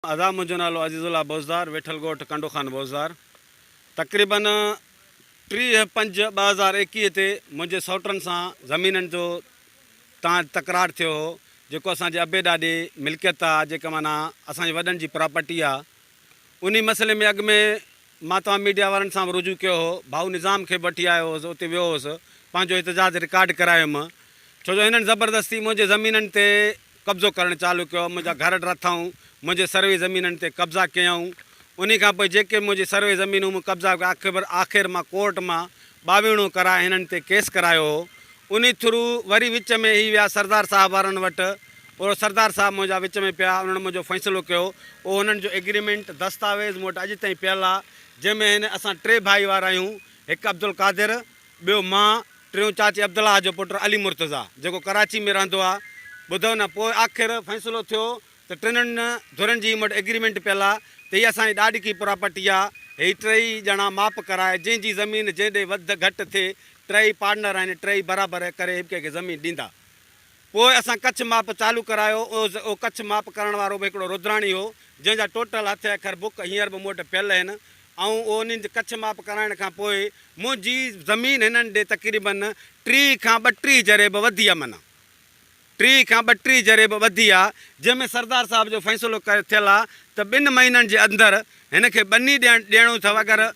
आज़ाद मुंहिंजो नालो अज़ीज़ुल्ला बोज़दार वेठल ॻोठ कंडो खान बोज़दार। तक़रीबन 30/5/2021 ते मुंहिंजे सौटनि सां ज़मीननि जो तकरार थियो हो, जेको असांजे अबे ॾाॾे मिल्कियत आहे, जेका माना असांजे वॾनि जी प्रॉपर्टी आहे। उन मसइले में अॻु में मां तव्हां मीडिया वारनि सां रुजू कयो हो। भाऊ निज़ाम खे वठी आयो हुउसि, उते वियो हुउसि, पंहिंजो इतिजाज रिकॉर्ड करायुमि, छो जो हिननि ज़बरदस्ती मुंहिंजे ज़मीननि ते कब्ज़ो करणु चालू कयो। मुंहिंजा घर ड्रथऊं, मुंहिंजे सर्वे ज़मीननि ते कब्ज़ा कयऊं। उन खां पोइ जेके मुंहिंजी सर्वे ज़मीनूं मूं कब्ज़ा कया, आख़िर मां कोर्ट मां 22 कराए हिननि ते केस करायो हो। उन थ्रू वरी विच में ही विया सरदार साहब वारनि वटि, और सरदार साहब मुंहिंजा विच में पिया, उन्हनि मुंहिंजो फ़ैसिलो कयो। उहो हुननि जो एग्रीमेंट दस्तावेज़ मूं वटि अॼु ताईं पियल आहे, जंहिंमें हिन असां 3 भाई वारा आहियूं, हिकु अब्दुल कादिर, ॿियो मां, टियों चाची अब्दुल्ला जो पुटु अली मुर्तज़ा, जेको कराची में रहंदो आहे। ॿुधो न, पोइ आख़िर फ़ैसिलो थियो त 3 धुरनि जी मूं वटि एग्रीमेंट पियल आहे त हीअ असांजी ॾाॾी की प्रॉपर्टी आहे। ही 3 ॼणा माप कराए, जंहिंजी ज़मीन जंहिं ॾे वधि घटि थिए, 3 पार्टनर आहिनि, 3 बराबरि करे हिक खे ज़मीन ॾींदा। पोइ असां कच्छ माप चालू करायो। उहो कच्छ माप करण वारो बि हिकिड़ो रुद्राणी हो, जंहिंजा टोटल हथ अखर बुक हींअर बि मूं वटि पियल आहिनि। ऐं उन्हनि जे कच्छ माप कराइण खां पोइ मुंहिंजी ज़मीन हिननि ॾे तक़रीबन 30 खां 32 जरे बि वधी आहे, माना 30 खां 32 जरे बि वधी आहे, जंहिंमें सरदार साहब जो फ़ैसिलो थियल आहे त 2 महीननि जे अंदरि हिन खे ॿनी ॾियणो अथव। अगरि